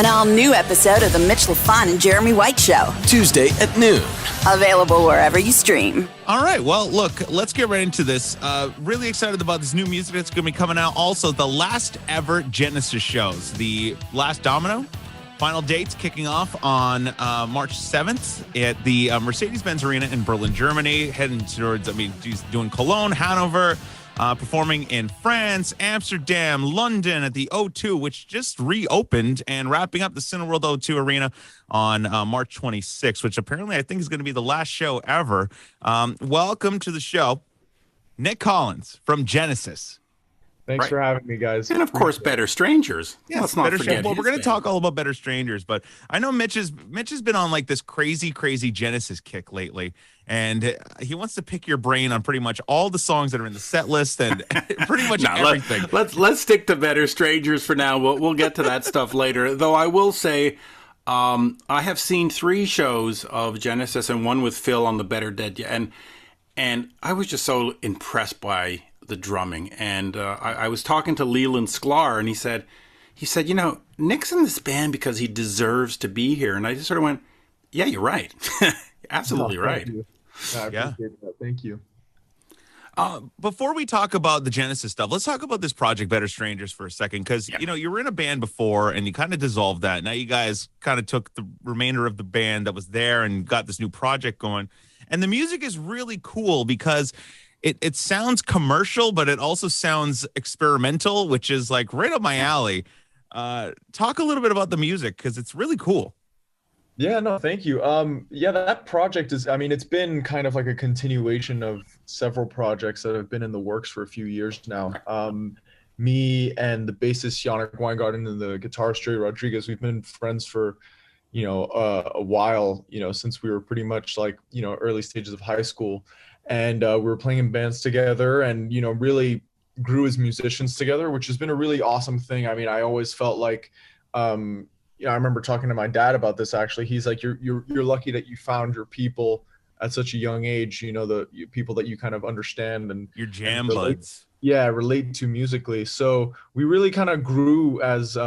An all-new episode of The Mitch, Lafon, and Jeremy White Show. Tuesday at noon. Available wherever you stream. All right, well, look, let's get right into this. Really excited about this new music that's going to be coming out. Also, the last ever Genesis shows. The last Domino. Final dates kicking off on March 7th at the Mercedes-Benz Arena in Berlin, Germany. Heading towards, he's doing Cologne, Hanover. Performing in France, Amsterdam, London at the O2, which just reopened, and wrapping up the Cineworld O2 Arena on March 26th, which apparently I think is going to be the last show ever. Welcome to the show, Nick Collins from Genesis. Thanks for having me, guys. And of course, Better Strangers. Yeah, let's not forget. Well, we're going to talk all about Better Strangers, but I know Mitch has been on like this crazy Genesis kick lately, and he wants to pick your brain on pretty much all the songs that are in the set list and pretty much everything. Let's stick to Better Strangers for now. We'll get to that stuff later. Though I will say, I have seen 3 shows of Genesis and one with Phil on the Better Dead, and I was just so impressed by the drumming. And I was talking to Leland Sklar, and he said, you know, Nick's in this band because he deserves to be here. And I just sort of went, yeah, you're right. Absolutely right. I appreciate that. Thank you. Before we talk about the Genesis stuff, let's talk about this project, Better Strangers, for a second. Because, you know, you were in a band before and you kind of dissolved that. Now you guys kind of took the remainder of the band that was there and got this new project going. And the music is really cool because it sounds commercial, but it also sounds experimental, which is like right up my alley. Talk a little bit about the music because it's really cool. Yeah, no, thank you. Yeah, that project is, it's been kind of like a continuation of several projects that have been in the works for a few years now. Me and the bassist Yannick Weingarten and the guitarist Jerry Rodriguez, we've been friends for, a while, since we were pretty much like, early stages of high school. And we were playing in bands together and, really grew as musicians together, which has been a really awesome thing. I always felt like, I remember talking to my dad about this, actually. He's like, you're lucky that you found your people at such a young age, the people that you kind of understand and your jam buds. Yeah, relate to musically. So we really kind of grew as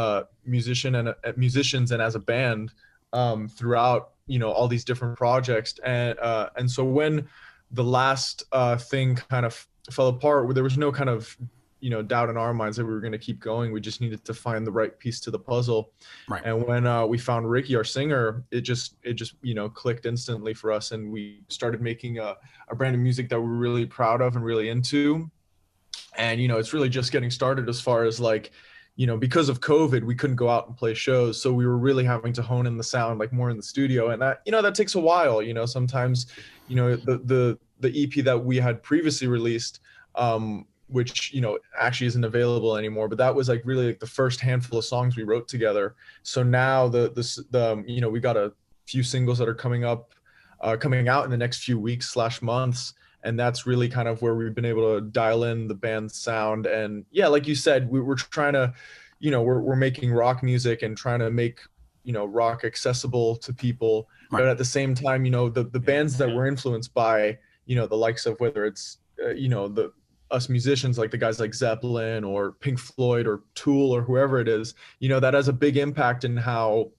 musicians and as a band throughout, all these different projects. And so when the last thing kind of fell apart, where there was no kind of, doubt in our minds that we were going to keep going. We just needed to find the right piece to the puzzle. Right. And when we found Ricky, our singer, it just clicked instantly for us. And we started making a brand of music that we're really proud of and really into. And, it's really just getting started as far as like, because of COVID, we couldn't go out and play shows. So we were really having to hone in the sound, like more in the studio. And that, that takes a while, sometimes, the EP that we had previously released, which, actually isn't available anymore, but that was like really like the first handful of songs we wrote together. So now we got a few singles that are coming out in the next few weeks / months. And that's really kind of where we've been able to dial in the band's sound. And yeah, like you said, we're trying to, we're making rock music and trying to make, rock accessible to people. Right. But at the same time, the bands that we're influenced by, the likes of whether it's, us musicians, like the guys like Zeppelin or Pink Floyd or Tool or whoever it is, that has a big impact in how,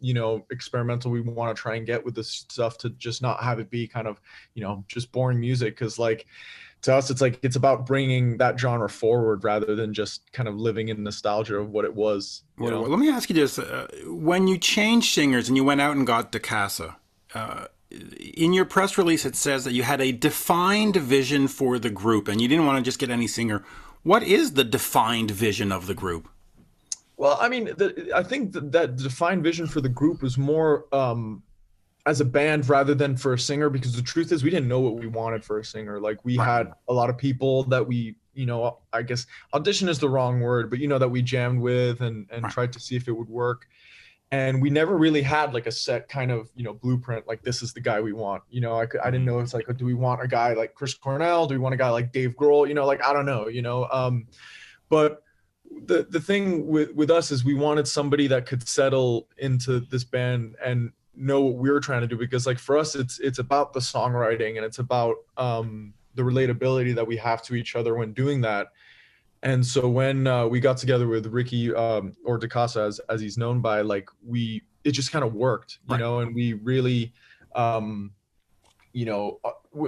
experimental we want to try and get with this stuff, to just not have it be kind of, just boring music. Cause like to us, it's like, it's about bringing that genre forward rather than just kind of living in nostalgia of what it was. Well, let me ask you this. When you changed singers and you went out and got DeCasa, in your press release, it says that you had a defined vision for the group and you didn't want to just get any singer. What is the defined vision of the group? Well, I think that defined vision for the group was more as a band rather than for a singer, because the truth is we didn't know what we wanted for a singer. Like we had a lot of people that we, I guess audition is the wrong word, but that we jammed with and tried to see if it would work. And we never really had like a set kind of, blueprint, like this is the guy we want. I didn't know, it's like, do we want a guy like Chris Cornell? Do we want a guy like Dave Grohl? I don't know, but the thing with us is we wanted somebody that could settle into this band and know what we were trying to do, because like for us, it's about the songwriting and it's about the relatability that we have to each other when doing that. And so when we got together with Ricky, or DeCasa as he's known by, like it just kind of worked, you know, and we really, you know,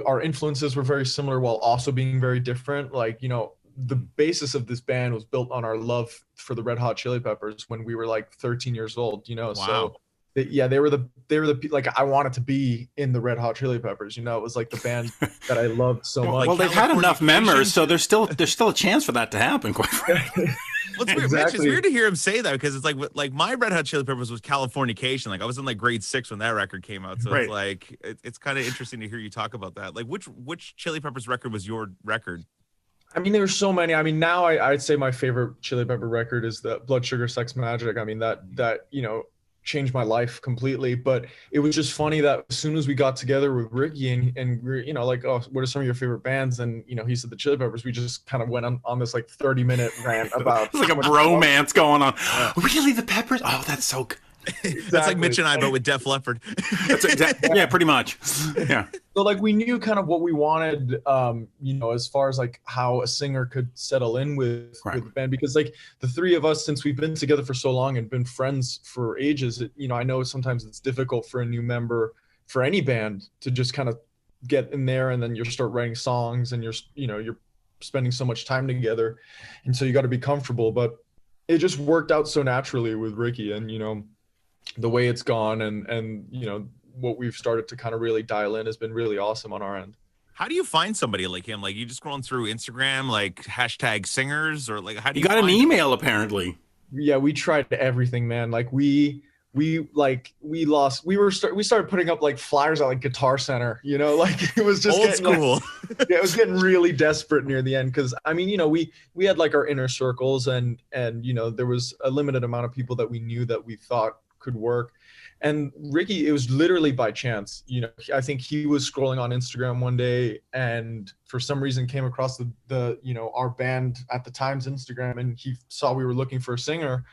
our influences were very similar while also being very different. Like, you know, the basis of this band was built on our love for the Red Hot Chili Peppers when we were like 13 years old, you know. Wow. So they were the like, I wanted to be in the Red Hot Chili Peppers, you know. It was like the band that I loved so much. Well, they've had enough members, so there's still a chance for that to happen, quite frankly. What's weird, Mitch, it's weird to hear him say that, because it's like my Red Hot Chili Peppers was Californication. Like I was in like grade 6 when that record came out, so it's like it's kind of interesting to hear you talk about that. Like which Chili Peppers record was your record? I mean, there were so many. I mean, now I'd say my favorite Chili Pepper record is the Blood Sugar Sex Magic. I mean, that you know, changed my life completely. But it was just funny that as soon as we got together with Ricky and we're, you know, like, oh, what are some of your favorite bands? And, you know, he said the Chili Peppers. We just kind of went on this like 30-minute rant about it's like a bromance going on. Really, the Peppers? Oh, that's so good. Exactly. That's like Mitch and I, but with Def Leppard. Yeah, pretty much. Yeah. So like we knew kind of what we wanted, you know, as far as like how a singer could settle in with the band, because like the three of us, since we've been together for so long and been friends for ages, you know, I know sometimes it's difficult for a new member for any band to just kind of get in there, and then you start writing songs and you're spending so much time together, and so you got to be comfortable. But it just worked out so naturally with Ricky, and you know, the way it's gone and you know, what we've started to kind of really dial in has been really awesome on our end. How do you find somebody like him? Like, you just scrolling through Instagram, like hashtag singers, or like how do you got an email apparently? Yeah, we tried everything, man. Like we started putting up like flyers at like Guitar Center, you know, like it was just old school. Like, yeah, it was getting really desperate near the end, because I mean, you know, we had like our inner circles, and you know, there was a limited amount of people that we knew that we thought could work. And Ricky, it was literally by chance. You know, I think he was scrolling on Instagram one day and for some reason came across the you know, our band at the time's Instagram, and he saw we were looking for a singer,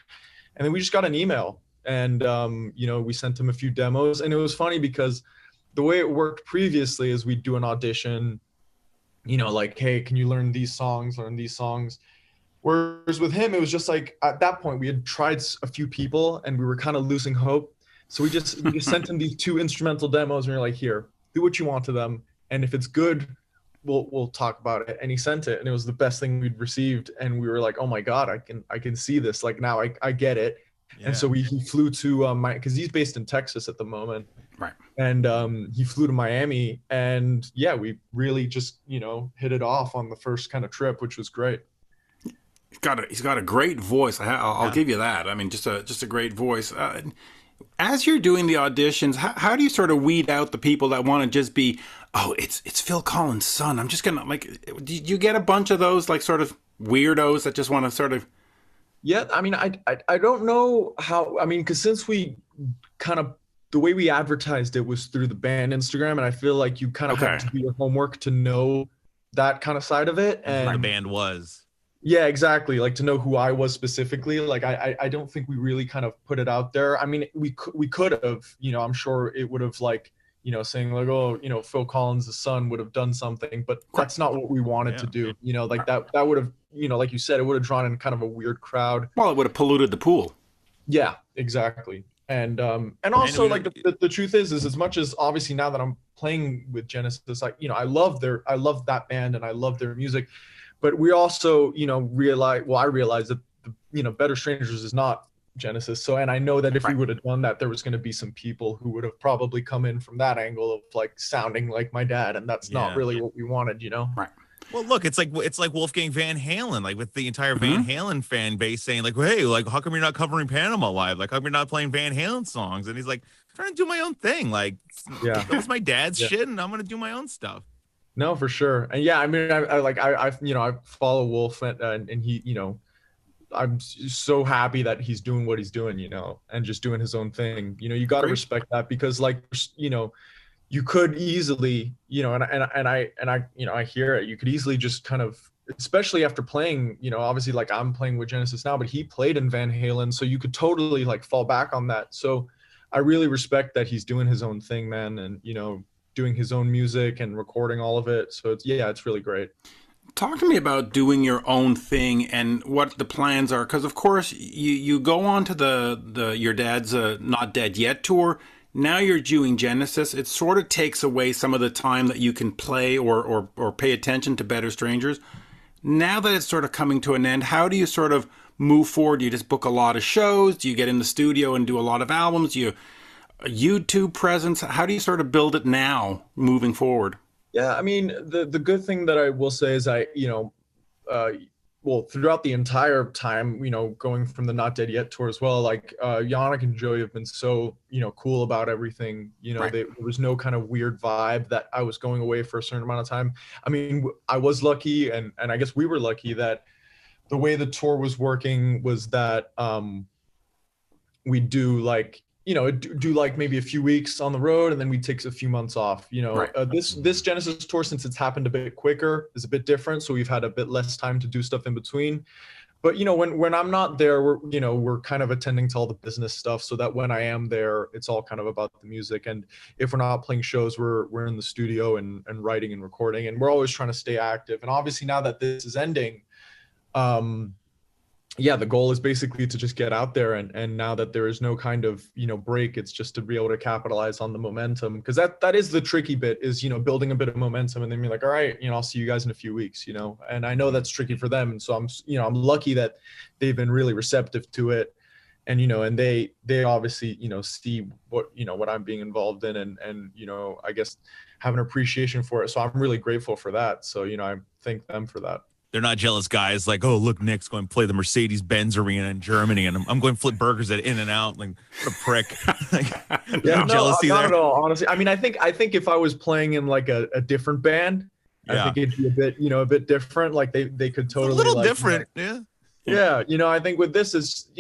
and then we just got an email, and you know, we sent him a few demos. And it was funny because the way it worked previously is we'd do an audition, you know, like, hey, can you learn these songs? Whereas with him, it was just like, at that point we had tried a few people and we were kind of losing hope. So we just sent him these 2 instrumental demos, and we were like, here, do what you want to them, and if it's good, we'll talk about it. And he sent it, and it was the best thing we'd received. And we were like, oh my God, I can see this. Like now I get it. Yeah. And so he flew to because he's based in Texas at the moment. Right. And he flew to Miami, and yeah, we really just, you know, hit it off on the first kind of trip, which was great. He's got a great voice. I'll give you that. I mean, just a great voice. As you're doing the auditions, how do you sort of weed out the people that want to just be, oh, it's Phil Collins' son, I'm just gonna, like, do you get a bunch of those like sort of weirdos that just want to sort of? Yeah, I mean, I don't know how. I mean, because since we kind of, the way we advertised it was through the band Instagram, and I feel like you kind of have to do your homework to know that kind of side of it. And the band was. Yeah, exactly. Like to know who I was specifically. Like I don't think we really kind of put it out there. I mean, we could have, you know, I'm sure it would have, like, you know, saying like, oh, you know, Phil Collins' son would have done something, but that's not what we wanted to do. You know, like that would have, you know, like you said, it would have drawn in kind of a weird crowd. Well, it would have polluted the pool. Yeah, exactly. And also, like the truth is as much as obviously now that I'm playing with Genesis, like, you know, I love that band and I love their music. But we also, you know, I realized that, you know, Better Strangers is not Genesis. So, and I know that if we would have done that, there was going to be some people who would have probably come in from that angle of like sounding like my dad. And that's not really what we wanted, you know? Right. Well, look, it's like Wolfgang Van Halen, like with the entire Van Halen fan base saying like, hey, like, how come you're not covering Panama Live? Like, how come you're not playing Van Halen songs? And he's like, I'm trying to do my own thing. Like, that was my dad's shit, and I'm going to do my own stuff. No, for sure. And yeah, I mean, I you know, I follow Wolf, and he, you know, I'm so happy that he's doing what he's doing, you know, and just doing his own thing. You know, you got to respect that, because like, you know, you could easily, you know, and I, you know, I hear it. You could easily just kind of, especially after playing, you know, obviously like I'm playing with Genesis now, but he played in Van Halen, so you could totally like fall back on that. So I really respect that he's doing his own thing, man, and, you know, doing his own music and recording all of it. So it's really great. Talk to me about doing your own thing and what the plans are, because of course you go on to the your dad's Not Dead Yet tour. Now you're doing Genesis. It sort of takes away some of the time that you can play or pay attention to Better Strangers. Now that it's sort of coming to an end, how do you sort of move forward? Do you just book a lot of shows? Do you get in the studio and do a lot of albums? Do you a YouTube presence? How do you sort of build it now moving forward? Yeah, I mean, the good thing that I will say is well, throughout the entire time, going from the Not Dead Yet tour as well, like Yannick and Joey have been so, cool about everything. Right. There was no kind of weird vibe that I was going away for a certain amount of time. I mean, I was lucky, and I guess we were lucky that the way the tour was working was that we do like, do like maybe a few weeks on the road, and then we take a few months off. Right. This Genesis tour, since it's happened a bit quicker, is a bit different. So we've had a bit less time to do stuff in between. But when I'm not there, we're kind of attending to all the business stuff, so that when I am there, it's all kind of about the music. And if we're not playing shows, we're in the studio and writing and recording, and we're always trying to stay active. And obviously now that this is ending, yeah, the goal is basically to just get out there, and now that there is no kind of break, it's just to be able to capitalize on the momentum, because that is the tricky bit, is building a bit of momentum and then be like, all right, I'll see you guys in a few weeks, and I know that's tricky for them, and so I'm lucky that they've been really receptive to it, and and they obviously see what I'm being involved in, and I guess have an appreciation for it, so I'm really grateful for that. So I thank them for that. They're not jealous guys like, oh, look, Nick's going to play the Mercedes-Benz Arena in Germany, and I'm going to flip burgers at In-N-Out. Like, what a prick. Like, yeah, no jealousy not there. at all, honestly. I mean, I think if I was playing in like a different band, I think it'd be a bit different. Like they could totally It's a little like, different. Yeah. I think with this is,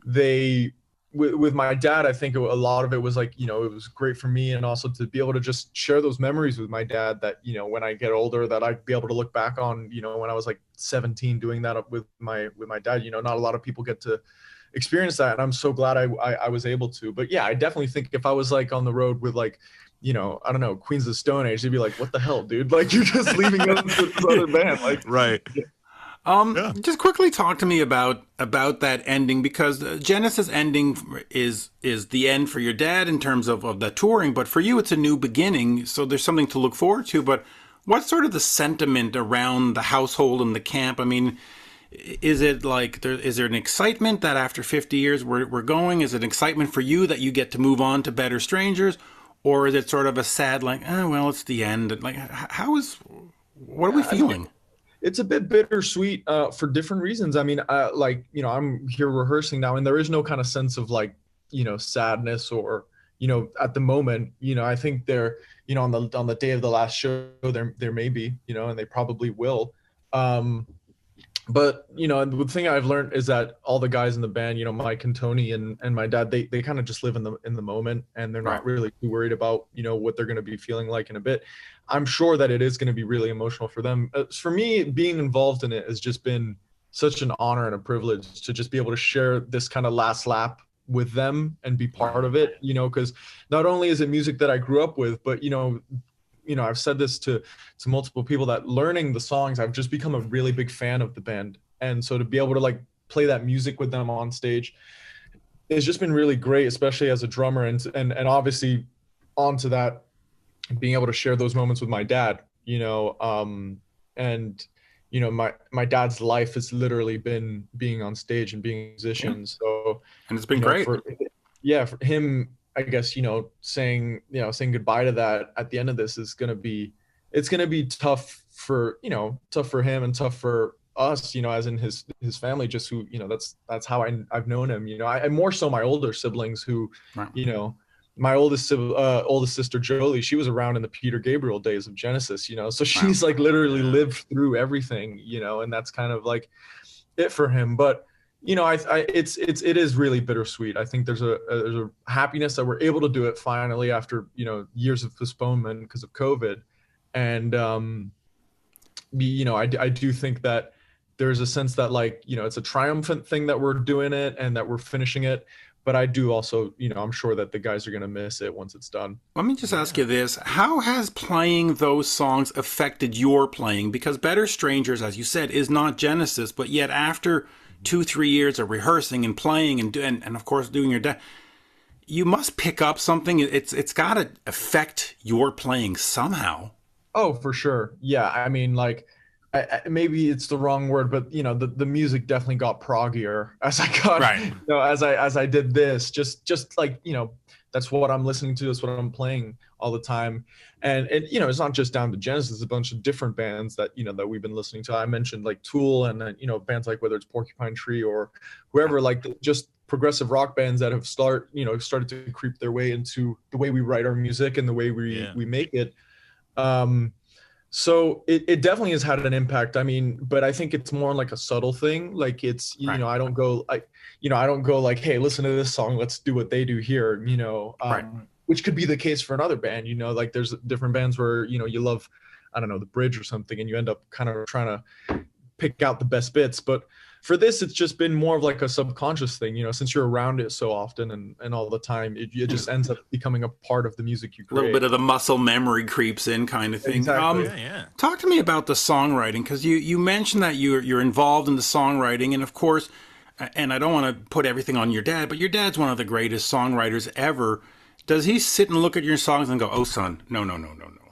they with my dad, I think a lot of it was like, it was great for me, and also to be able to just share those memories with my dad that, when I get older, that I'd be able to look back on, when I was like 17 doing that with my dad. Not a lot of people get to experience that, and I'm so glad I was able to. But yeah, I definitely think if I was like on the road with like, I don't know, Queens of the Stone Age, they'd be like, what the hell, dude? Like, you're just leaving us with this other band. Like, right. Just quickly talk to me about that ending, because Genesis ending is the end for your dad in terms of the touring, but for you it's a new beginning, so there's something to look forward to. But what's sort of the sentiment around the household and the camp? I mean, is it like is there an excitement that after 50 years we're going? Is it an excitement for you that you get to move on to Better Strangers, or is it sort of a sad like, oh well, it's the end? Like, what are we feeling? It's a bit bittersweet for different reasons. I mean, I'm here rehearsing now, and there is no kind of sense of like, sadness or, at the moment, I think they're, on the day of the last show, there may be, and they probably will. But, the thing I've learned is that all the guys in the band, Mike and Tony and my dad, they kind of just live in the moment, and they're not really too worried about, what they're going to be feeling like in a bit. I'm sure that it is going to be really emotional for them. For me, being involved in it has just been such an honor and a privilege to just be able to share this kind of last lap with them and be part of it, because not only is it music that I grew up with, but, I've said this to multiple people, that learning the songs, I've just become a really big fan of the band. And so to be able to like play that music with them on stage, it's just been really great, especially as a drummer. And obviously onto that, being able to share those moments with my dad, my dad's life has literally been being on stage and being a musician. So, and it's been great. For him, I guess, saying goodbye to that at the end of this is going to be tough for him and tough for us, as in his family, just who, that's how I've known him, I more so my older siblings who, my oldest sister Jolie, she was around in the Peter Gabriel days of Genesis, so she's like literally lived through everything, and that's kind of like it for him. But it is really bittersweet. I think there's a happiness that we're able to do it finally after years of postponement because of COVID, and I do think that there's a sense that like it's a triumphant thing that we're doing it and that we're finishing it. but I do also, I'm sure that the guys are going to miss it once it's done. Let me just ask you this. How has playing those songs affected your playing? Because Better Strangers, as you said, is not Genesis, but yet after 2-3 years of rehearsing and playing and of course doing your you must pick up something. It's got to affect your playing somehow. Oh, for sure. Yeah. I mean, like, maybe it's the wrong word, but the music definitely got proggier as I got, right. As I did this, just like, that's what I'm listening to. That's what I'm playing all the time. And it's not just down to Genesis. It's a bunch of different bands that, that we've been listening to. I mentioned like Tool and then, bands like whether it's Porcupine Tree or whoever, like just progressive rock bands that have started to creep their way into the way we write our music and the way we make it. So it definitely has had an impact. I mean, but I think it's more like a subtle thing. Like it's, right. I don't go like, hey, listen to this song, let's do what they do here, right. Which could be the case for another band, like there's different bands where, you love, I don't know, The Bridge or something, and you end up kind of trying to pick out the best bits. But for this, it's just been more of like a subconscious thing, since you're around it so often and all the time, it just ends up becoming a part of the music you create. A little bit of the muscle memory creeps in kind of thing. Exactly. Talk to me about the songwriting, because you mentioned that you're involved in the songwriting, and of course, and I don't want to put everything on your dad, but your dad's one of the greatest songwriters ever. Does he sit and look at your songs and go, "Oh, son, no.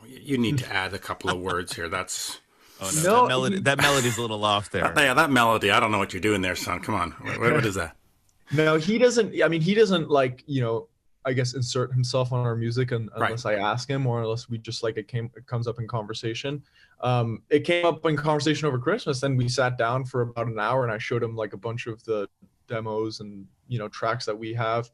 You need to add a couple of words here. That's..." Oh, no. That melody's a little off there. Yeah, that melody. I don't know what you're doing there, son. Come on. What is that? No, he doesn't. I mean, he doesn't like, I guess insert himself on our music unless I ask him, or unless we just like it comes up in conversation. It came up in conversation over Christmas, and we sat down for about an hour, and I showed him like a bunch of the demos and tracks that we have.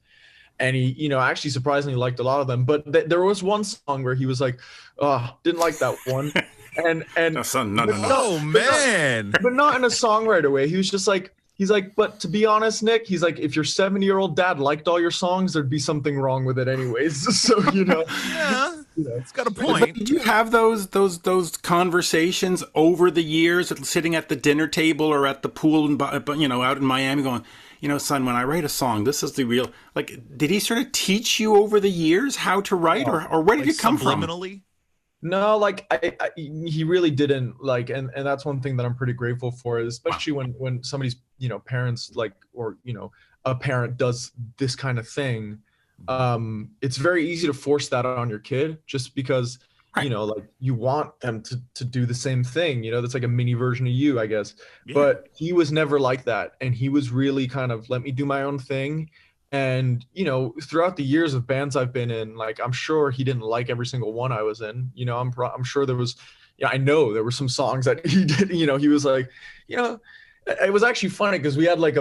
And he, actually surprisingly liked a lot of them. But there was one song where he was like, "Oh, didn't like that one." And no, son, no. Oh man! But not in a songwriter way. He was just like, he's like, but to be honest, Nick, he's like, if your 70-year-old dad liked all your songs, there'd be something wrong with it anyways. So yeah, it's got a point. But did you have those conversations over the years, sitting at the dinner table or at the pool, out in Miami, going, son, when I write a song, this is the real. Like, did he sort of teach you over the years how to write, or where did you come from? Subliminally? No, like he really didn't, like, and that's one thing that I'm pretty grateful for, especially when somebody's, parents, like, or, a parent does this kind of thing. It's very easy to force that on your kid just because, right. Like you want them to do the same thing, that's like a mini version of you, I guess. Yeah. But he was never like that. And he was really kind of, let me do my own thing. And, throughout the years of bands I've been in, like, I'm sure he didn't like every single one I was in. I'm sure there was, I know there were some songs that he did, he was like, it was actually funny because we had like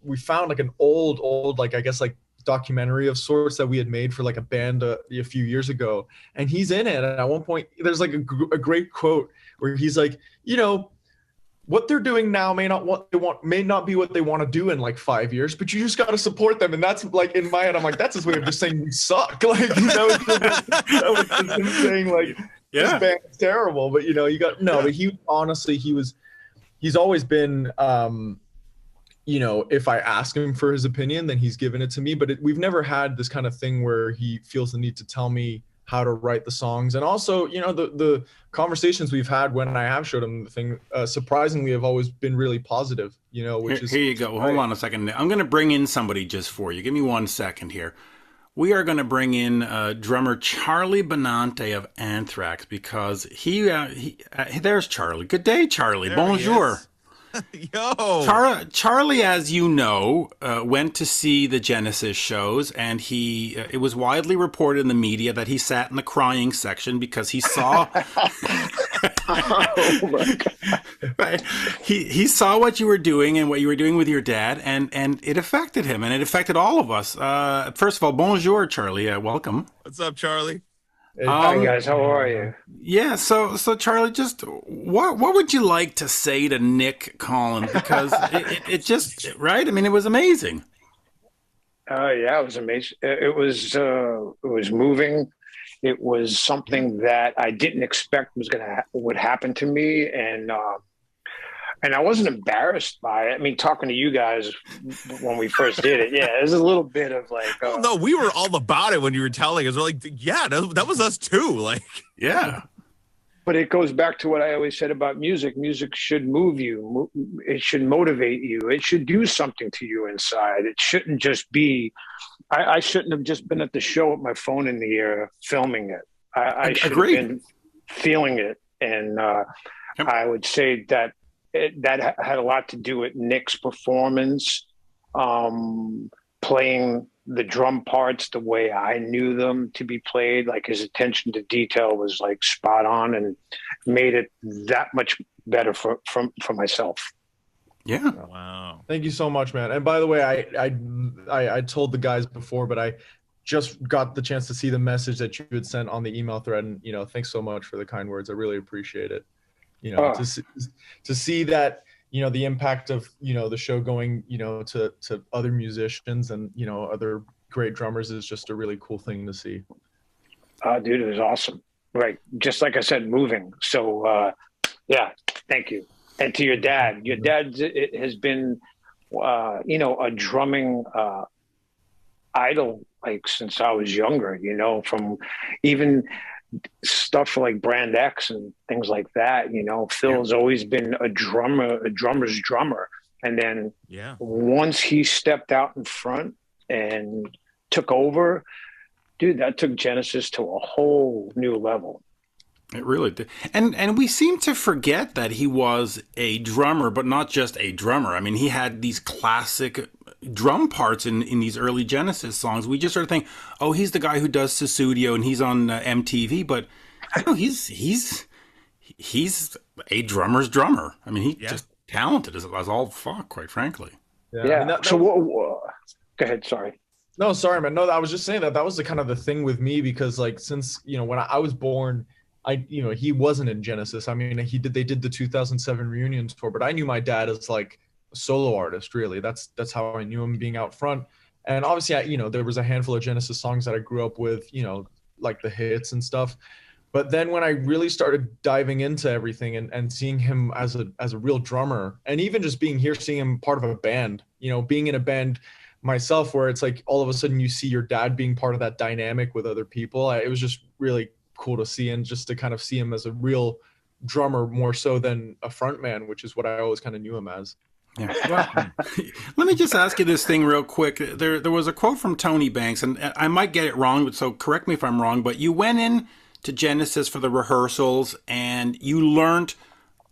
we found like an old, like, I guess, like documentary of sorts that we had made for like a band a few years ago. And he's in it. And at one point, there's like a great quote where he's like, what they're doing now may not be what they want to do in like 5 years, but you just got to support them. And that's like, in my head, I'm like, that's his way of just saying we suck. Like, that was just him saying like, this band's terrible. But but he honestly, he's always been, if I ask him for his opinion, then he's given it to me. But we've never had this kind of thing where he feels the need to tell me how to write the songs. And also, the conversations we've had when I have showed him the thing, surprisingly, have always been really positive, which is... Here you go. Hold on a second. I'm going to bring in somebody just for you. Give me 1 second here. We are going to bring in drummer Charlie Benante of Anthrax, because there's Charlie. Good day, Charlie. There Bonjour. Yo, Charlie, as you know, went to see the Genesis shows, and it was widely reported in the media that he sat in the crying section because he saw oh my God. Right. He saw what you were doing and what you were doing with your dad, and it affected him, and it affected all of us. First of all, bonjour, Charlie. Welcome. What's up, Charlie? Hi guys, how are you? Yeah, so Charlie, just what would you like to say to Nick Collin? Because it just, right? I mean, it was amazing. Yeah, it was amazing. It was moving. It was something that I didn't expect would happen to me, and and I wasn't embarrassed by it. I mean, talking to you guys when we first did it, yeah, there's a little bit of like, Oh, no, we were all about it when you were telling us. We're like, yeah, that was us too. Like, Yeah. but it goes back to what I always said about music. Music should move you. It should motivate you. It should do something to you inside. It shouldn't just be, I shouldn't have just been at the show with my phone in the air filming it. I should have been feeling it. And I would say that that had a lot to do with Nick's performance, playing the drum parts the way I knew them to be played. Like his attention to detail was like spot on and made it that much better for myself. Yeah. wow. Thank you so much, man. And by the way, I told the guys before, but I just got the chance to see the message that you had sent on the email thread. And, you know, thanks so much for the kind words. I really appreciate it. You know, to see that, you know, the impact of, you know, the show going, you know, to other musicians and, you know, other great drummers is just a really cool thing to see. Dude, it was awesome. Right. Just like I said, moving. So, yeah, thank you. And to your dad it has been, you know, a drumming idol, like since I was younger, you know, from even stuff like Brand X and things like that. You know, Phil's always been a drummer's drummer. And then once he stepped out in front and took over, dude, that took Genesis to a whole new level. It really did. And we seem to forget that he was a drummer, but not just a drummer. I mean, he had these classic drum parts in these early Genesis songs. We just sort of think, oh, he's the guy who does Susudio and he's on MTV, but no, he's a drummer's drummer. I mean, he's just talented as all fuck, quite frankly. Yeah. I mean, go ahead. Sorry. No, sorry, man. No, I was just saying that was the kind of the thing with me, because like, since, you know, when I was born, he wasn't in Genesis. I mean, they did the 2007 reunion tour, but I knew my dad as like a solo artist, really. That's how I knew him, being out front. And obviously, there was a handful of Genesis songs that I grew up with, you know, like the hits and stuff. But then when I really started diving into everything and seeing him as a real drummer, and even just being here, seeing him part of a band, you know, being in a band myself, where it's like all of a sudden you see your dad being part of that dynamic with other people. It was just really cool to see, and just to kind of see him as a real drummer more so than a front man, which is what I always kind of knew him as. Yeah. Well, let me just ask you this thing real quick. There was a quote from Tony Banks, and I might get it wrong, so correct me if I'm wrong, but you went in to Genesis for the rehearsals and you learned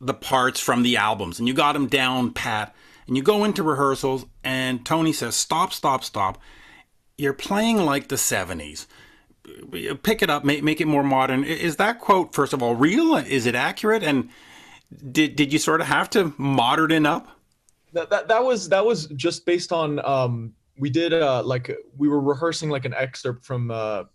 the parts from the albums and you got them down pat, and you go into rehearsals and Tony says, stop. You're playing like the 70s. Pick it up, make it more modern. Is that quote, first of all, real? Is it accurate? And did you sort of have to modern it up? That was just based on we did we were rehearsing like an excerpt from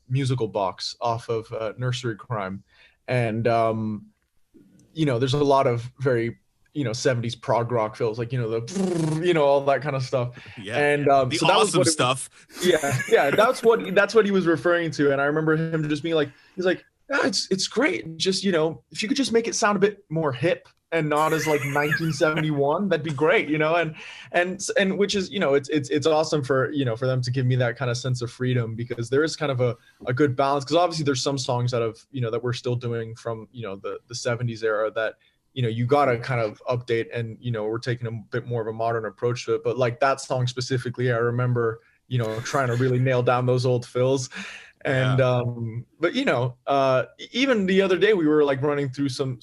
Musical Box off of Nursery Crime, and there's a lot of very 70s prog rock feels, like all that kind of stuff. And the so that awesome was stuff. That's what he was referring to. And I remember him just being like, he's like, it's great, just if you could just make it sound a bit more hip and not as like 1971, that'd be great, and which is it's awesome for for them to give me that kind of sense of freedom, because there is kind of a good balance, because obviously there's some songs that have that we're still doing from the 70s era that you gotta kind of update, and we're taking a bit more of a modern approach to it. But like that song specifically, I remember trying to really nail down those old fills. And but even the other day we were like running through some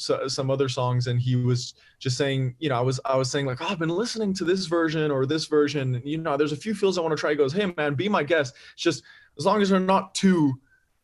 other songs, and he was just saying, I was saying like, oh, I've been listening to this version or this version, and there's a few fills I want to try. He goes, hey man, be my guest. It's just as long as they're not too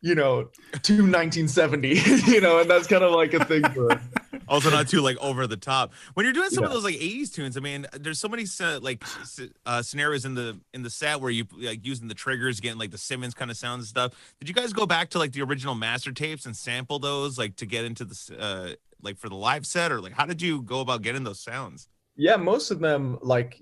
1970, and that's kind of like a thing for him. Also not too like over the top. When you're doing some of those like 80s tunes, I mean, there's so many scenarios in the set where you like using the triggers, getting like the Simmons kind of sounds and stuff. Did you guys go back to like the original master tapes and sample those like to get into the like for the live set, or like how did you go about getting those sounds? Yeah, most of them like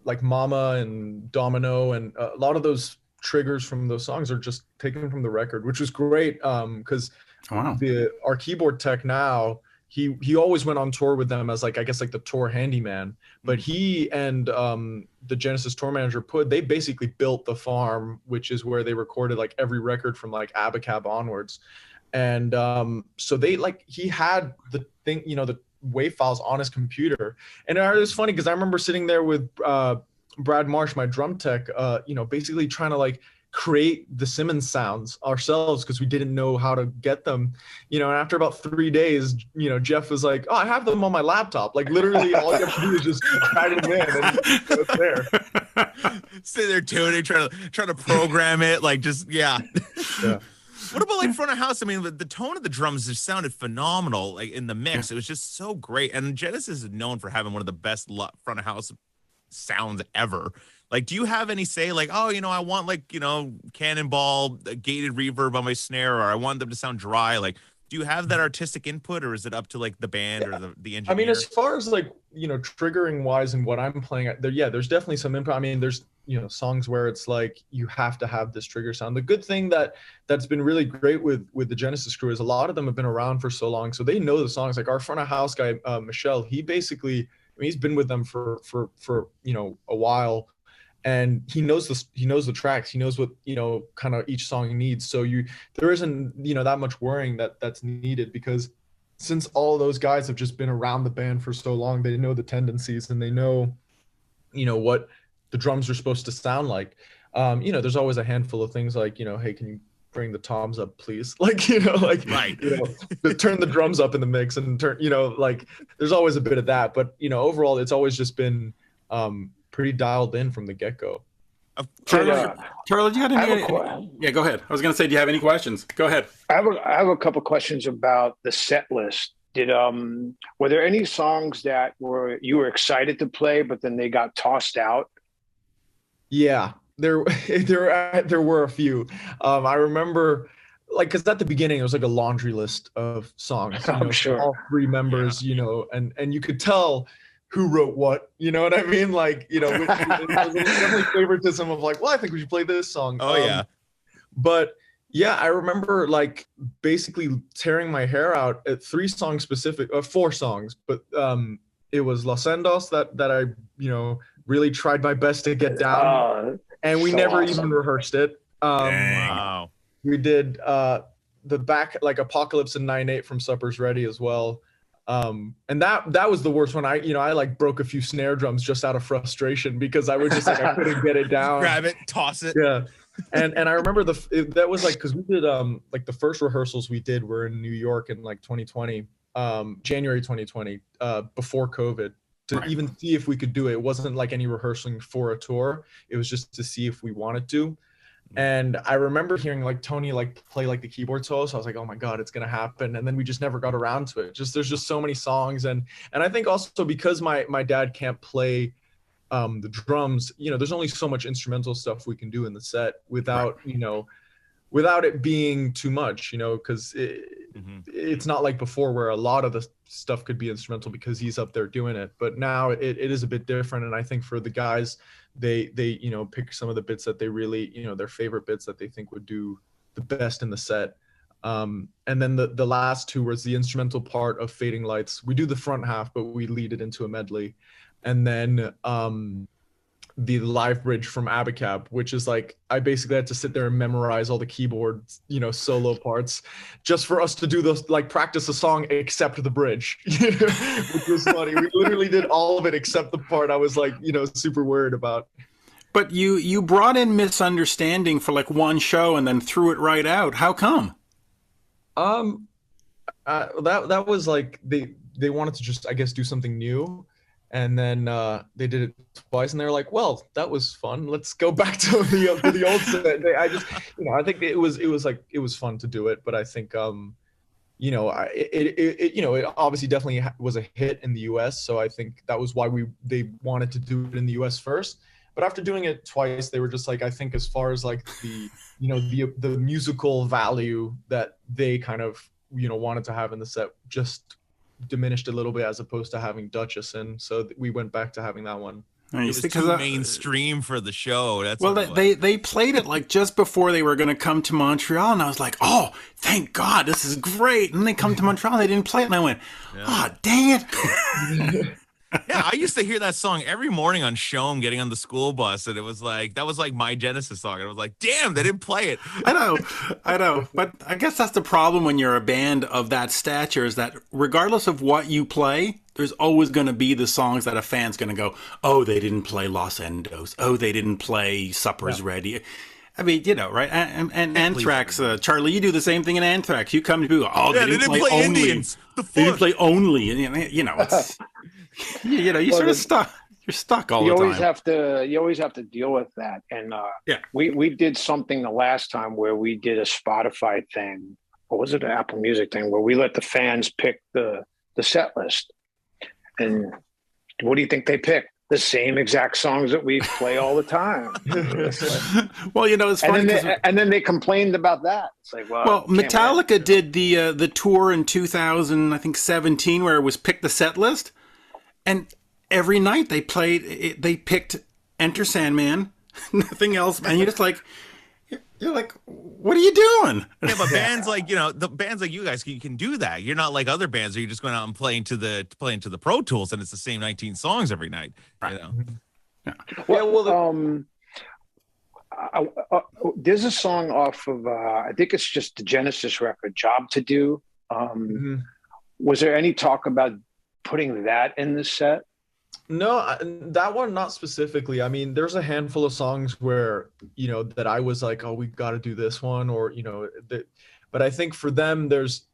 like Mama and Domino, and a lot of those triggers from those songs are just taken from the record, which was great, because our keyboard tech now he always went on tour with them as like, I guess like the tour handyman, but he and the Genesis tour manager they basically built the farm, which is where they recorded like every record from like Abacab onwards. And so they like, he had the thing, you know, the WAV files on his computer. And it was funny because I remember sitting there with Brad Marsh, my drum tech, you know, basically trying to like create the Simmons sounds ourselves because we didn't know how to get them, you know. And after about 3 days, you know, Jeff was like, "Oh, I have them on my laptop. Like literally, all you have to do is just drag them in, and it's there." Sit there tuning, trying to program it, like just yeah. What about like front of house? I mean, the tone of the drums just sounded phenomenal, like in the mix. It was just so great. And Genesis is known for having one of the best front of house sounds ever. Like, do you have any say, like, oh, you know, I want like, you know, cannonball gated reverb on my snare, or I want them to sound dry? Like, do you have that artistic input, or is it up to like the band or the engineer? I mean, as far as like, you know, triggering wise and what I'm playing, there's definitely some input. I mean, there's, you know, songs where it's like you have to have this trigger sound. The good thing that's been really great with the Genesis crew is a lot of them have been around for so long, so they know the songs. Like our front of house guy, Michelle, he basically, I mean, he's been with them for you know, a while. And he knows the tracks. He knows what, you know, kind of each song needs. So there isn't, you know, that much worrying that's needed, because since all of those guys have just been around the band for so long, they know the tendencies and they know, you know, what the drums are supposed to sound like. You know, there's always a handful of things like, you know, hey, can you bring the toms up, please? Like, you know, like, right. You know, turn the drums up in the mix and turn, you know, like there's always a bit of that. But, you know, overall, it's always just been pretty dialed in from the get-go. Charlie, do you have any? Yeah, go ahead. I was going to say, do you have any questions? Go ahead. I have a couple questions about the set list. Were there any songs that you were excited to play, but then they got tossed out? Yeah, there were a few. I remember, like, because at the beginning it was like a laundry list of songs. You know, I'm sure all three members, you know, and you could tell who wrote what, you know what I mean? Like, you know, there was definitely favoritism of like, well, I think we should play this song. Oh yeah. But yeah, I remember like basically tearing my hair out at 4 songs, but it was Los Endos that I, you know, really tried my best to get down, and we never even rehearsed it. Wow. We did the back, like Apocalypse and 9/8 from Supper's Ready as well. And that was the worst one. I like broke a few snare drums just out of frustration because I was just like, I couldn't get it down. Grab it, toss it. Yeah. And I remember that was like, cause we did, like the first rehearsals we did were in New York in like 2020, January 2020, before COVID, to even see if we could do it. It wasn't like any rehearsing for a tour. It was just to see if we wanted to. And I remember hearing like Tony like play like the keyboard solo, so I was like, oh my god, it's gonna happen. And then we just never got around to it. There's just so many songs, and I think also because my dad can't play the drums, you know, there's only so much instrumental stuff we can do in the set without you know, without it being too much, you know, because it's not like before where a lot of the stuff could be instrumental because he's up there doing it. But now it is a bit different, and I think for the guys, they you know, pick some of the bits that they really, you know, their favorite bits that they think would do the best in the set. And then the last 2 was the instrumental part of Fading Lights. We do the front half, but we lead it into a medley. And then the live bridge from Abacab, which is like, I basically had to sit there and memorize all the keyboard, you know, solo parts just for us to do those, like practice a song except the bridge, which was funny. We literally did all of it except the part I was like, you know, super worried about. But you brought in Misunderstanding for like one show and then threw it right out. How come? That was like, they wanted to just, I guess, do something new. And then they did it twice, and they were like, "Well, that was fun. Let's go back to the old set." I just, you know, I think it was fun to do it, but I think, you know, it obviously definitely was a hit in the U.S. So I think that was why they wanted to do it in the U.S. first. But after doing it twice, they were just like, I think as far as like the, you know, the musical value that they kind of, you know, wanted to have in the set just diminished a little bit as opposed to having Duchess in, so we went back to having that one. It was too mainstream for the show. That's well, they played it like just before they were going to come to Montreal, and I was like, "Oh, thank God, this is great!" And they come to Montreal, and they didn't play it, and I went, "Oh, dang it!" Yeah, I used to hear that song every morning on Shome getting on the school bus, and it was like that was like my Genesis song. And I was like, "Damn, they didn't play it." I know, but I guess that's the problem when you're a band of that stature, is that regardless of what you play, there's always going to be the songs that a fan's going to go, "Oh, they didn't play Los Endos. Oh, they didn't play Supper's Ready." I mean, right? And Anthrax, Charlie, you do the same thing in Anthrax. You come to people, "Oh, they didn't play only. Indians. They didn't play only." And, it's you sort of stuck. You're stuck all the time. You always have to deal with that. And we did something the last time where we did a Spotify thing, or was it an Apple Music thing, where we let the fans pick the set list. And what do you think they picked? The same exact songs that we play all the time. Well, it's funny. And then they complained about that. It's like, well, Metallica did the tour in 2017 where it was pick the set list, and every night they picked Enter Sandman, nothing else, and you're like, what are you doing? Yeah, but bands like the bands like you guys, you can do that. You're not like other bands where you're just going out and playing to the Pro Tools, and it's the same 19 songs every night. Right. Yeah. There's a song off of I think it's just the Genesis record, "Job to Do." Was there any talk about putting that in the set? No, that one not specifically. I mean, there's a handful of songs where that I was like, oh, we got to do this one, or but I think for them, there's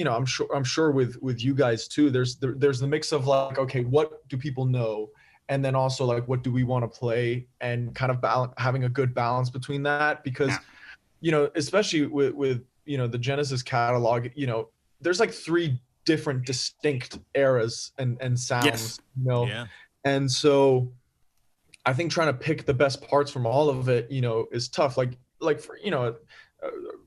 I'm sure with you guys too. There's the mix of like, okay, what do people know, and then also like, what do we want to play, and kind of having a good balance between that, because especially with the Genesis catalog, there's like three different distinct eras and sounds. And so I think trying to pick the best parts from all of it is tough. Like for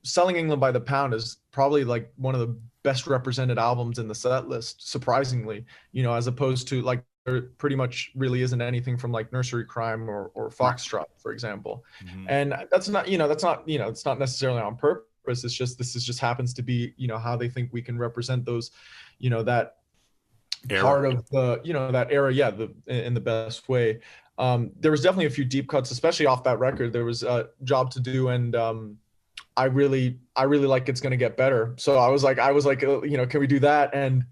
Selling England by the Pound is probably like one of the best represented albums in the set list, surprisingly, as opposed to like there pretty much really isn't anything from like Nursery Crime or Foxtrot, for example. And that's not it's not necessarily on purpose. It's just this just happens to be how they think we can represent those that era. Part of the that era in the best way. There was definitely a few deep cuts, especially off that record. There was a Job to Do, and I really like It's Gonna Get Better. So I was like can we do that? And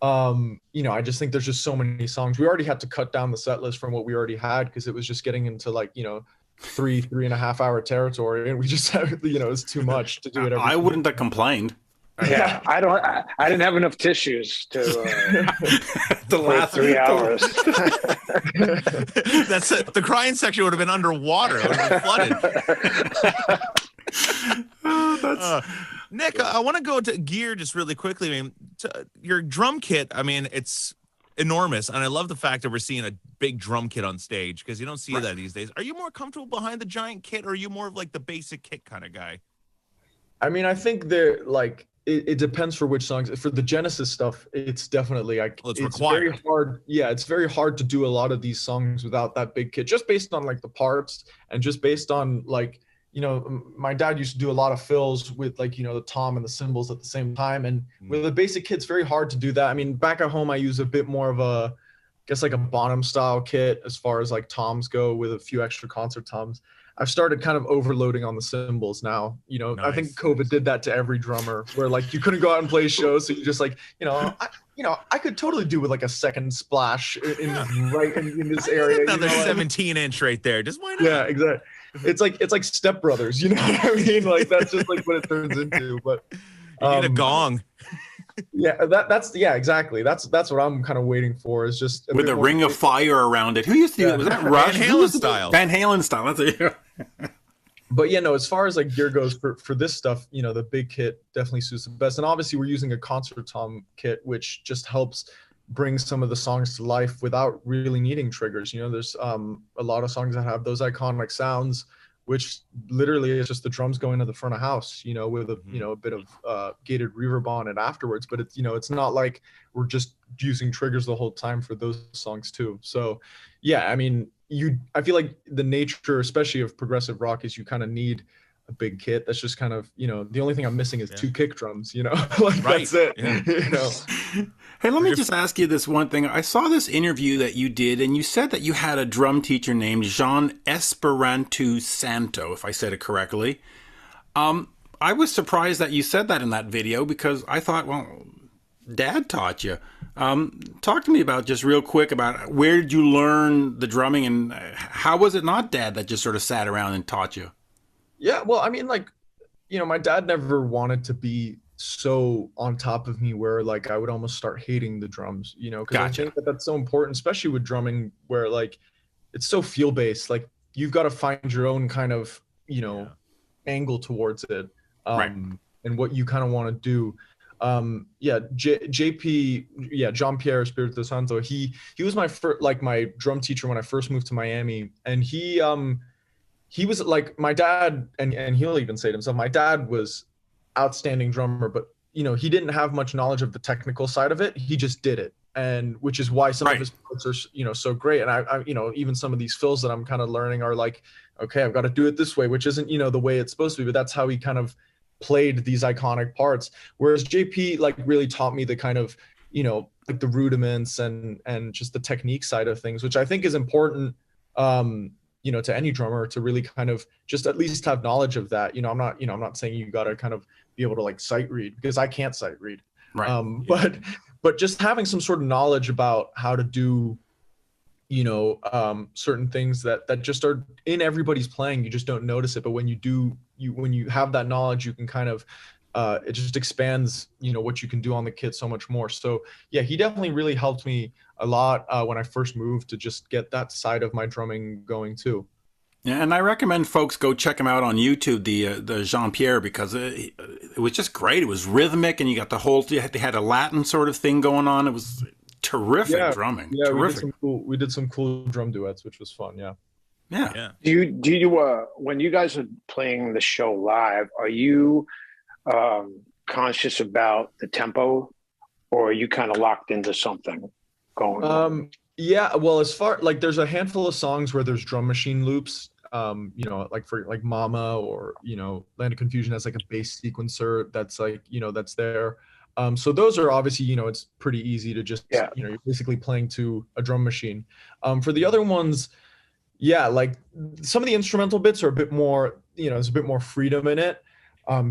I just think there's just so many songs. We already had to cut down the set list from what we already had, because it was just getting into like 3.5 hour territory, and we just had, it's too much to do it. I wouldn't have complained. Yeah, I didn't have enough tissues to the last 3 hours. That's it. The crying section would have been underwater. It would have been flooded. Nick, I want to go to gear just really quickly. I mean, your drum kit, I mean, it's enormous, and I love the fact that we're seeing a big drum kit on stage, because you don't see that these days. Are you more comfortable behind the giant kit, or are you more of like the basic kit kind of guy? I mean, I think they're like it depends for which songs. For the Genesis stuff, it's definitely it's very hard. Yeah, it's very hard to do a lot of these songs without that big kit, just based on like the parts, and just based on like my dad used to do a lot of fills with like the tom and the cymbals at the same time, and with a basic kit, it's very hard to do that. I mean, back at home, I use a bit more of a, I guess like a Bonham style kit as far as like toms go, with a few extra concert toms. I've started kind of overloading on the cymbals now. Nice. I think COVID did that to every drummer, where like you couldn't go out and play shows, so you just like I could totally do with like a second splash in this area. Another 17-inch right there. Just why not? Yeah, exactly. It's like Step Brothers, you know what I mean? Like that's just like what it turns into. But you need a gong. Yeah, exactly. That's what I'm kind of waiting for, is just with a ring of fire around it. Who used to do that? Was that Rush? Van Halen style. Van Halen style. That's it. But as far as like gear goes for this stuff, the big kit definitely suits the best. And obviously we're using a concert tom kit, which just helps bring some of the songs to life without really needing triggers. There's a lot of songs that have those iconic sounds, which literally is just the drums going to the front of house, with a bit of gated reverb on it afterwards. But it's it's not like we're just using triggers the whole time for those songs too. So yeah, I mean, I feel like the nature, especially of progressive rock, is you kind of need a big kit. That's just kind of, the only thing I'm missing is 2 kick drums, like that's it, Hey, let me just ask you this one thing. I saw this interview that you did, and you said that you had a drum teacher named Jean Esperanto Santo, if I said it correctly. I was surprised that you said that in that video, because I thought, well, Dad taught you. Talk to me about, just real quick, about where did you learn the drumming, and how was it not Dad that just sort of sat around and taught you? Yeah, well, I mean, like, my dad never wanted to be so on top of me where like I would almost start hating the drums, because Gotcha. I think that that's so important, especially with drumming, where like it's so feel based. Like you've got to find your own kind of, angle towards it, Right. and what you kind of want to do. JP, Jean-Pierre Espirito Santo, he was my drum teacher when I first moved to Miami, and he was like my dad, and he'll even say it himself. My dad was outstanding drummer, but he didn't have much knowledge of the technical side of it. He just did it, and which is why some of his parts are so great. And I even some of these fills that I'm kind of learning are like, okay, I've got to do it this way, which isn't the way it's supposed to be, but that's how he kind of played these iconic parts. Whereas JP like really taught me the kind of like the rudiments and just the technique side of things, which I think is important to any drummer, to really kind of just at least have knowledge of that. I'm not saying you got to kind of be able to like sight read, because I can't sight read. Right. But just having some sort of knowledge about how to do, certain things that just are in everybody's playing, you just don't notice it. But when you do, when you have that knowledge, you can kind of, it just expands, what you can do on the kit so much more. So yeah, he definitely really helped me a lot when I first moved, to just get that side of my drumming going too. Yeah, and I recommend folks go check him out on YouTube, the Jean-Pierre, because it was just great. It was rhythmic, and you got they had a Latin sort of thing going on. It was terrific drumming. Yeah, terrific. We did some cool drum duets, which was fun. Yeah. Do you when you guys are playing the show live, are you conscious about the tempo, or are you kind of locked into something going on? Yeah, well, as far like there's a handful of songs where there's drum machine loops, like for like Mama, or Land of Confusion has like a bass sequencer that's like that's there. So those are obviously it's pretty easy to just you're basically playing to a drum machine. For the other ones, like some of the instrumental bits are a bit more, there's a bit more freedom in it,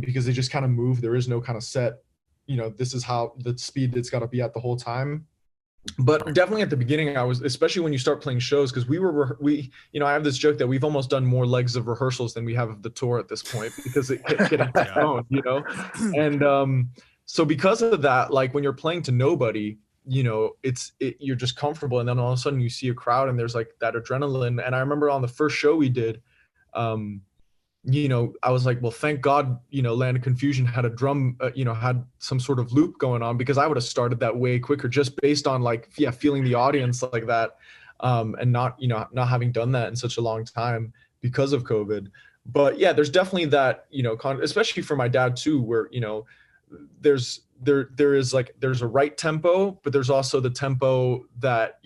because they just kind of move. There is no kind of set, this is how the speed it's got to be at the whole time. But definitely at the beginning, I was, especially when you start playing shows, because I have this joke that we've almost done more legs of rehearsals than we have of the tour at this point, because it getting phone, and so because of that, like when you're playing to nobody, you're just comfortable, and then all of a sudden you see a crowd and there's like that adrenaline. And I remember on the first show we did, I was like, well, thank God, Land of Confusion had a drum, had some sort of loop going on, because I would have started that way quicker, just based on like, feeling the audience like that, and not having done that in such a long time because of COVID. But yeah, there's definitely that, especially for my dad too, where, there's a right tempo, but there's also the tempo that,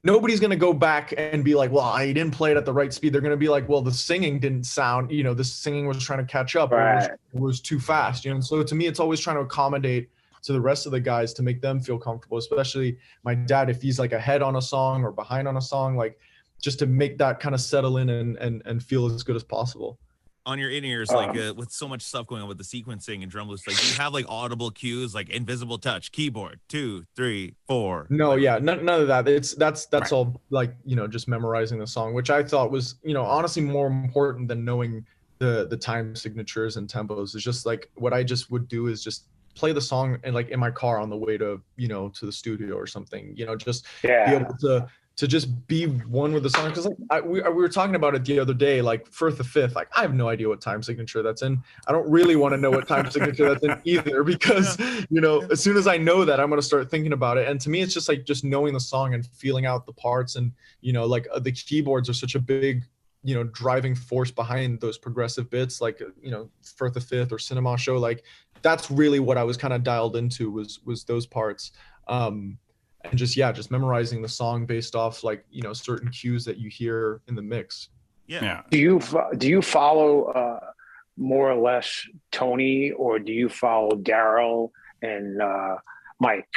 nobody's going to go back and be like, well, I didn't play it at the right speed. They're going to be like, well, the singing didn't sound, the singing was trying to catch up, right, or it was too fast, And so to me, it's always trying to accommodate to the rest of the guys to make them feel comfortable, especially my dad, if he's like ahead on a song or behind on a song, like just to make that kind of settle in and feel as good as possible. On your in-ears, like with so much stuff going on with the sequencing and drum loops, like you have like audible cues, like invisible touch, keyboard 2, 3, 4. No, yeah, none of that. That's right. All like just memorizing the song, which I thought was honestly more important than knowing the time signatures and tempos. It's just like what I just would do is just play the song and like in my car on the way to to the studio or something. Just be able to just be one with the song, because like we were talking about it the other day, like Firth the Fifth, like I have no idea what time signature that's in. I don't really want to know what time signature that's in either, because as soon as I know that, I'm going to start thinking about it. And to me, it's just like just knowing the song and feeling out the parts, and like the keyboards are such a big driving force behind those progressive bits, like Firth the Fifth or Cinema Show. Like that's really what I was kind of dialed into was those parts. and just memorizing the song based off like, certain cues that you hear in the mix. Yeah. Do you follow more or less Tony, or do you follow Daryl and Mike?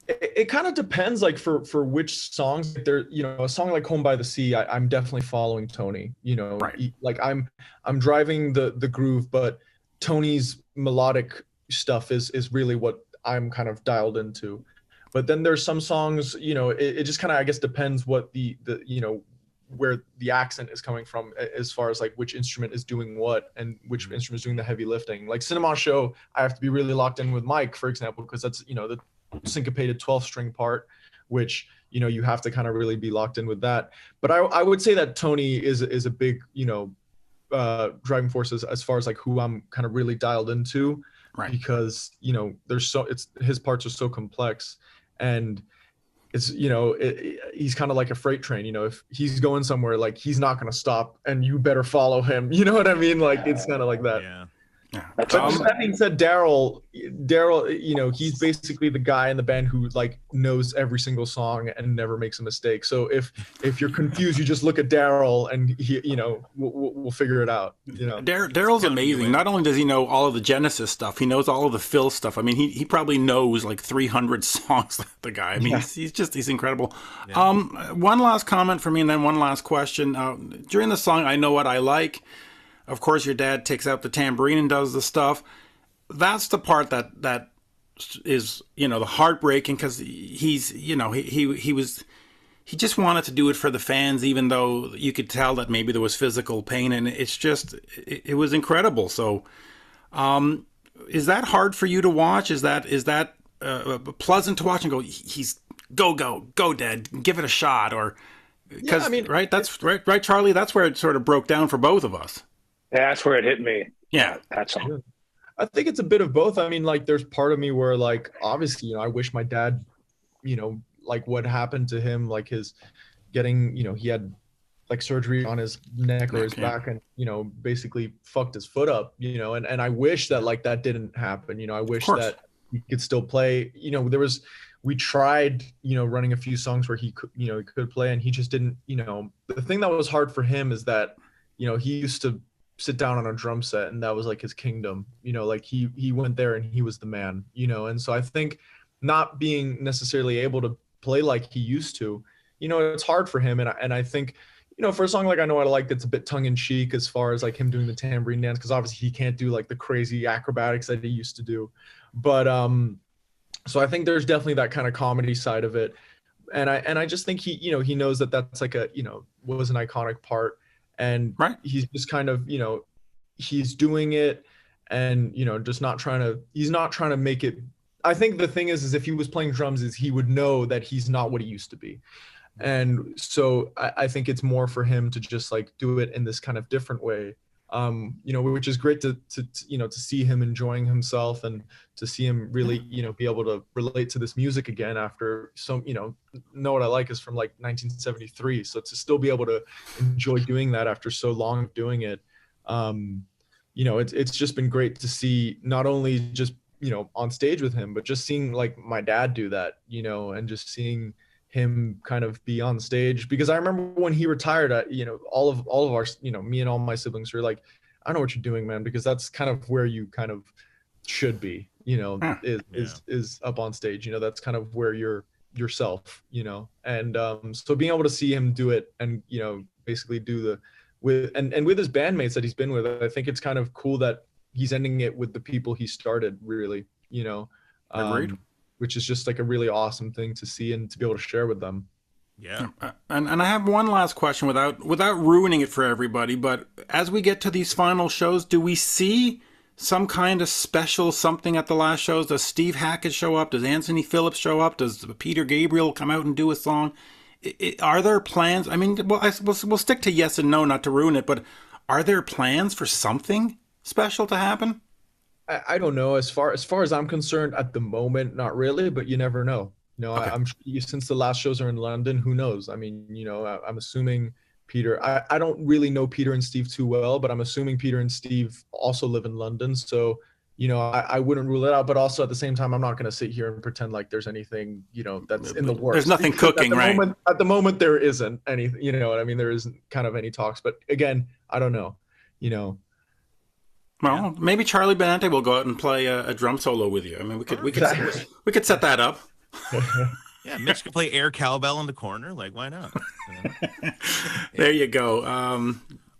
It kind of depends, like for which songs. There, a song like Home by the Sea, I'm definitely following Tony. Right. Like I'm driving the groove, but Tony's melodic stuff is really what I'm kind of dialed into. But then there's some songs, it just kind of, I guess, depends what the where the accent is coming from, as far as like which instrument is doing what and which instrument is doing the heavy lifting. Like Cinema Show, I have to be really locked in with Mike, for example, because that's, the syncopated 12 string part, which, you have to kind of really be locked in with that. But I would say that Tony is a big, driving force as far as like who I'm kind of really dialed into, Right. because, his parts are so complex, and it's, he's kind of like a freight train. If he's going somewhere, like he's not going to stop, and you better follow him. You know what I mean? Like it's kind of like that. Yeah. But that being said, Daryl, he's basically the guy in the band who like knows every single song and never makes a mistake. So if you're confused, you just look at Daryl, and he, we'll figure it out. Daryl's amazing. Not only does he know all of the Genesis stuff, he knows all of the Phil stuff. I mean, he probably knows like 300 songs. The guy. I mean, he's incredible. Yeah. One last comment for me, and then one last question. During the song, I Know What I Like, of course, your dad takes out the tambourine and does the stuff. That's the part that is, the heartbreaking, because he's, he just wanted to do it for the fans, even though you could tell that maybe there was physical pain, and it's just, it was incredible. So, is that hard for you to watch? Is that pleasant to watch and go, go, Dad, give it a shot? Or, because, right, that's right, Charlie, that's where it sort of broke down for both of us. That's where it hit me. Yeah. That's all. I think it's a bit of both. I mean, like there's part of me where like, obviously, I wish my dad, like what happened to him, like his getting, he had like surgery on his neck or his back, and, basically fucked his foot up, and I wish that like that didn't happen. I wish that he could still play. We tried, running a few songs where he could, he could play, and he just didn't, the thing that was hard for him is that, he used to sit down on a drum set, and that was like his kingdom, like he went there and he was the man, and so I think not being necessarily able to play like he used to, it's hard for him. And I think, for a song like I Know What I Like, that's a bit tongue-in-cheek as far as like him doing the tambourine dance, because obviously he can't do like the crazy acrobatics that he used to do. But so I think there's definitely that kind of comedy side of it, and I just think he knows that that's like a was an iconic part. And he's just kind of, he's doing it, and, just he's not trying to make it. I think the thing is if he was playing drums, is he would know that he's not what he used to be. And so I think it's more for him to just like do it in this kind of different way, which is great to see him enjoying himself, and to see him really, be able to relate to this music again after some, Know What I Like is from like 1973. So to still be able to enjoy doing that after so long of doing it, it's just been great to see, not only just, on stage with him, but just seeing like my dad do that, and just seeing him kind of be on stage. Because I remember when he retired, all of our, me and all my siblings were like, I know what you're doing, man, because that's kind of where you kind of should be, is up on stage. That's kind of where you're yourself, and so being able to see him do it, and basically do with his bandmates that he's been with, I think it's kind of cool that he's ending it with the people he started, really, Agreed. Which is just like a really awesome thing to see and to be able to share with them. Yeah. And I have one last question without ruining it for everybody, but as we get to these final shows, do we see some kind of special something at the last shows? Does Steve Hackett show up? Does Anthony Phillips show up? Does Peter Gabriel come out and do a song? Are there plans? I mean, we'll stick to yes and no, not to ruin it, but are there plans for something special to happen? I don't know. As far as I'm concerned, at the moment, not really, but you never know. Okay. I'm since the last shows are in London, who knows? I mean, I'm assuming Peter. I don't really know Peter and Steve too well, but I'm assuming Peter and Steve also live in London. So, I wouldn't rule it out, but also at the same time, I'm not going to sit here and pretend like there's anything, that's in the works. There's nothing cooking, right? At the moment, there isn't anything, you know what I mean? There isn't kind of any talks, but again, I don't know, Well, maybe Charlie Benante will go out and play a drum solo with you. I mean, we could set that up. Yeah, Mitch can play air cowbell in the corner. Like, why not? There you go.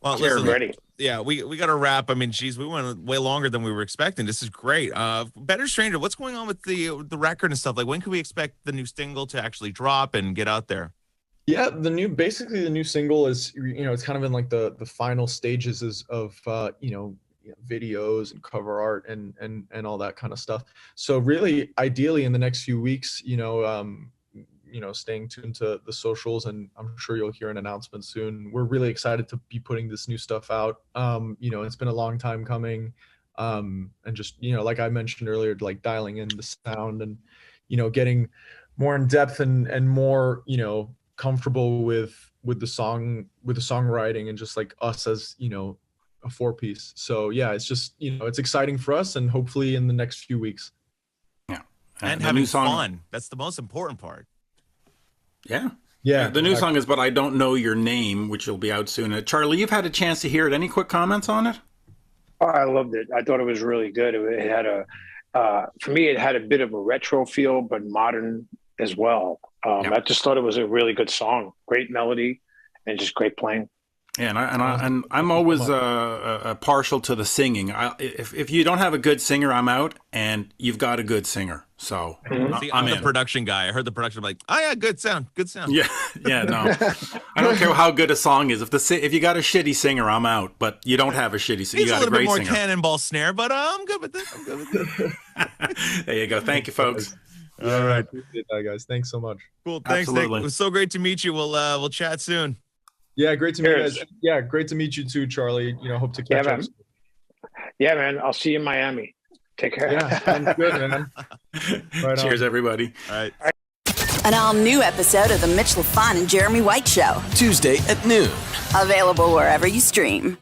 Well, listen, ready. Yeah, we got to wrap. I mean, geez, we went way longer than we were expecting. This is great. Better Stranger, what's going on with the record and stuff? Like, when can we expect the new single to actually drop and get out there? Yeah, the new single is, it's kind of in like the final stages of videos and cover art and all that kind of stuff. So really, ideally, in the next few weeks, staying tuned to the socials, and I'm sure you'll hear an announcement soon. We're really excited to be putting this new stuff out. It's been a long time coming, and just like I mentioned earlier, like dialing in the sound and getting more in depth and more comfortable with the songwriting and just like us as a 4-piece. So yeah, it's just it's exciting for us, and hopefully in the next few weeks. Yeah, and having fun. That's the most important part. Yeah. The new song is "But I Don't Know Your Name," which will be out soon. Charlie, you've had a chance to hear it. Any quick comments on it? Oh, I loved it. I thought it was really good. It had for me, it had a bit of a retro feel, but modern as well. I just thought it was a really good song. Great melody and just great playing. Yeah, and I'm always partial to the singing. If you don't have a good singer, I'm out, and you've got a good singer. So I'm the production guy. I heard the production, I'm like, oh yeah, good sound. Yeah, no, I don't care how good a song is. If you got a shitty singer, I'm out. But you don't have a shitty singer. You got a great singer. It's a little bit more cannonball snare, but I'm good with this. There you go. Thank you, folks. All right, appreciate that, guys. Thanks so much. Cool. Thanks, Nick. It was so great to meet you. We'll chat soon. Yeah, great to meet you guys. Yeah, great to meet you too, Charlie. Hope to catch up. Yeah, man. I'll see you in Miami. Take care. Yeah, sounds good, man. Right Cheers, everybody. All right. An all-new episode of The Mitch Lafon and Jeremy White Show. Tuesday at noon. Available wherever you stream.